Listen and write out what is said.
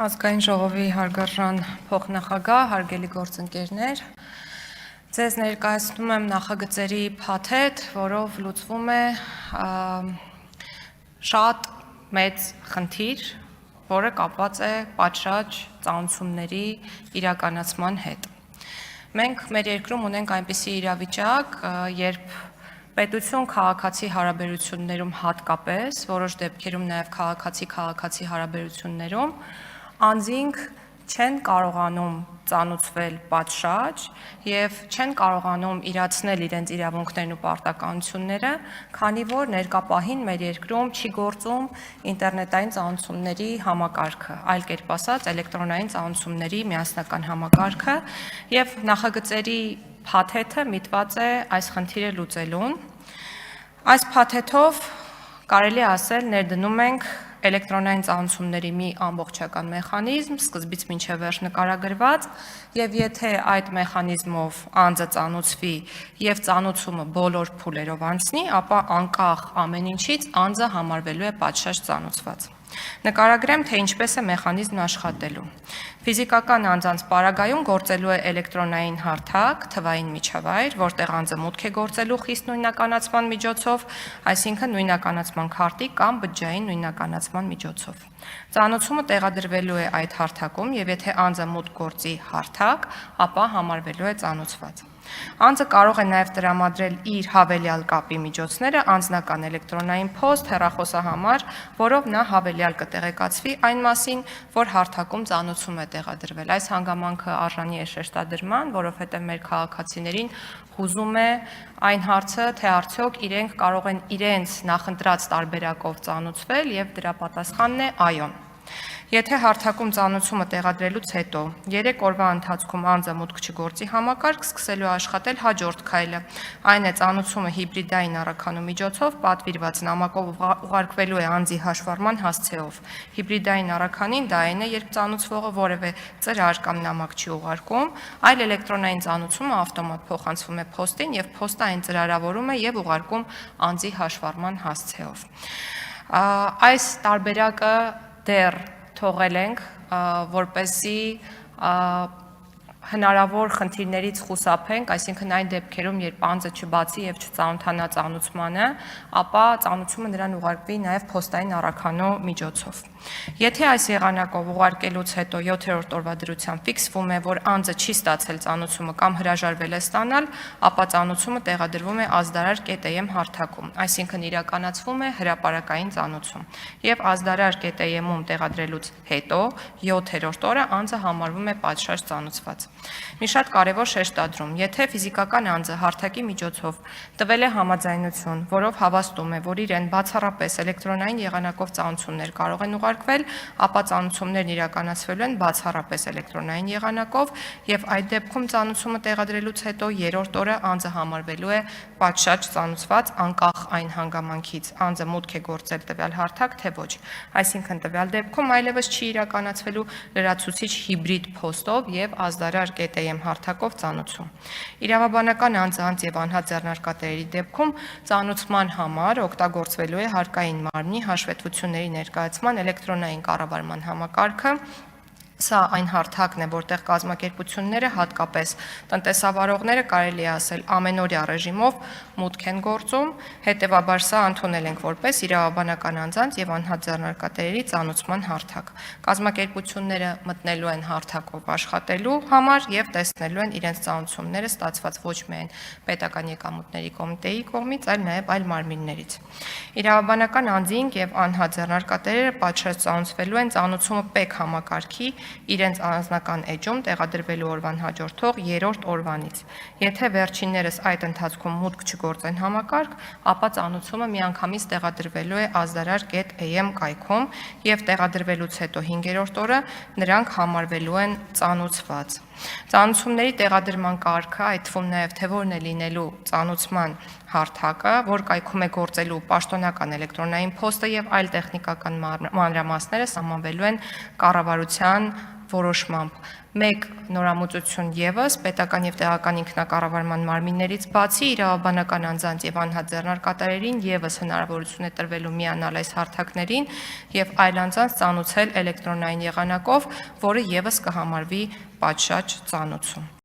Ազգային ժողովի հարգարժան փոխնախագահ, հարգելի գործընկերներ, ձեզ ներկայացնում եմ նախագծերի փաթեթ, որով լուծվում է շատ մեծ խնդիր, որը կապված է պատշաճ ծանուցումների իրականացման հետ։ Մենք մեր երկրում ունենք այնպիսի իրավիճակ, երբ պետություն-քաղաքացի հարաբերություններում հատկապես, որոշ դեպքերում նաև քաղաքացի-քաղաքացի հարաբերություններում անձինք չեն կարողանում ծանուցվել պատշաճ և չեն կարողանում իրացնել իրենց իրավունքներն ու պարտականությունները, քանի որ ներկա պահին մեր երկրում չի գործում ինտերնետային ծանուցումների համակարգը, այլ կերպ ասած էլեկտրոնային ծանուցումների միասնական համակարգը, և նախագծերի փաթեթը միտված է այս խնդիրը լուծելուն։ Այս փաթեթով կարելի է ասել ներդնում ենք էլեկտրոնային ծանուցումների մի ամբողջական մեխանիզմ, սկզբից մինչև վերջ նկարագրված, և եթե այդ մեխանիզմով անձը ծանուցվի և ծանուցումը բոլոր փուլերով անցնի, ապա անկախ ամեն ինչից անձը համարվելու է պատշաճ ծանուցված։ Նկարագրեմ, թե ինչպես է մեխանիզմն աշխատելու։ Ֆիզիկական անձանց պարագայում գործելու է էլեկտրոնային հարթակ, թվային միջավայր, որտեղ անձը մուտք է գործելու խիստ նույնականացման միջոցով, այսինքն նույնականացման քարտի կամ բջջային նույնականացման միջոցով։ Ծանուցումը տեղադրվելու է այդ հարթակում, և եթե անձը մուտք գործի հարթակ, ապա համարվելու է ծանուցված։ Անձը կարող է նաև տրամադրել իր հավելյալ կապի միջոցները, անձնական էլեկտրոնային փոստ, հեռախոսահամար, որով նա հավելյալ կտեղեկացվի այն մասին, որ հարթակում ծանուցում է տեղադրվել։ Այս հանգամանքը արժանի է շեշտադրման, որովհետև մեր քաղաքացիներին հուզում է այն հարցը, թե արդյոք իրենք կարող են իրենց նախընտրած տարբերակով ծանուցվել, և դրա պատասխանն է այո։ Եթե հարթակում ծանուցումը տեղադրելուց հետո 3 օրվա ընթացքում անձը մուտք չգործի համակարգ, սկսելու է աշխատել հաջորդ քայլը, այն է ծանուցումը հիբրիդային առաքանու միջոցով պատվիրված նամակով ուղարկվելու է անձի հաշվառման հասցեով։ Հիբրիդային առաքանին դա այն է, երբ ծանուցվողը որևէ ծրար կամ նամակ չի ուղարկում, այլ էլեկտրոնային ծանուցումը ավտոմատ փոխանցվում է փոստին, և փոստը այն ծրարավորում է և ուղարկում անձի հաշվառման հասցեով։ Այս տարբերակը դեռ թողել ենք, որպեսզի հնարավոր խնդիրներից խուսափենք, այսինքն այն դեպքերում, երբ անձը չբացի և չծանոթանա ծանուցմանը, ապա ծանուցումը նրան ուղարկվի նաև փոստային առաքանու միջոցով։ Եթե այս եղանակով ուղարկելուց հետո 7-րդ օրվա դրությամբ ֆիքսվում է, որ անձը չի ստացել ծանուցումը կամ հրաժարվել է ստանալ, ապա ծանուցումը տեղադրվում է ազդարար.am հարթակում, այսինքն իրականացվում է հրապարակային ծանուցում, և ազդարար.am-ում տեղադրելուց հետո 7-րդ օրը անձը համարվում է պատշաճ ծանուցված։ Մի շատ կարևոր շեշտադրում, եթե ֆիզիկական անձը հարթակի միջոցով տվել է համաձայնություն, որով հավաստում է, որ իրեն բացառապես էլեկտրոնային եղանակով ծանուցումներ կարող են ուղարկվել, ապա ծանուցումներն իրականացվելու են բացառապես էլեկտրոնային եղանակով, և այդ դեպքում ծանուցումը տեղադրելուց հետո 3-րդ օրը անձը համարվելու է պատշաճ ծանուցված, անկախ այն հանգամանքից անձը մուտք է գործել տվյալ հարթակ, թե ոչ։ Այսինքն տվյալ դեպքում այլևս չի իրականացվելու լրացուցիչ հիբրիդ փոստով և ազդարար.am հարթակով ծանուցում։ Իրավաբանական անձանց և անհատ ձեռնարկատերերի դեպքում ծանուցման համար օգտագործվելու է հարկային մարմնի հաշվետվությունների ներկայացման էլեկտրոնային կառավարման համակարգը։ Սա այն հարթակն է, որտեղ կազմակերպությունները, հատկապես տնտեսավարողները, կարելի է ասել, ամենօրյա ռեժիմով մուտք են գործում, հետևաբար սա ընդունել ենք որպես իրավաբանական անձանց և անհատ ձեռնարկատերերի ծանուցման հարթակ։ Կազմակերպությունները մտնելու են հարթակով աշխատելու համար և տեսնելու են իրենց ծանուցումները ստացված ոչ միայն պետական եկամուտների կոմիտեի կողմից, այլ նաև այլ մարմիններից։ Իրավաբանական անձինք և անհատ ձեռնարկատերերը պատշաճ ծանուցվելու են ծանուցումը ՊԵԿ համակարգի իրենց անձնական էջում տեղադրվելու օրվան հաջորդող 3-րդ օրվանից։ Եթե վերջիններս այդ ընթացքում մուտք չգործեն համակարգ, ապա ծանուցումը միանգամից տեղադրվելու է ազդարար.am կայքում, և տեղադրվելուց հետո 5-րդ օրը նրանք համարվելու են ծանուցված։ Ծանուցումների տեղադրման կարգը, այդ թվում նաև թե որն է լինելու ծանուցման հարթակը, որ կայքում է գործելու պաշտոնական էլեկտրոնային փոստը և այլ տեխնիկական մանրամասները սահմանվելու են կառավարության որոշմամբ մեկ նորամուծություն ևս պետական եւ տեղական ինքնակառավարման մարմիններից բացի իրավաբանական անձանց եւ անհատ ձեռնարկատերերին ևս հնարավորություն է տրվելու միանալ այս հարթակներին եւ այլ անձանց ծանուցել էլեկտրոնային եղանակով, որը ևս կհամարվի պատշաճ ծանուցում։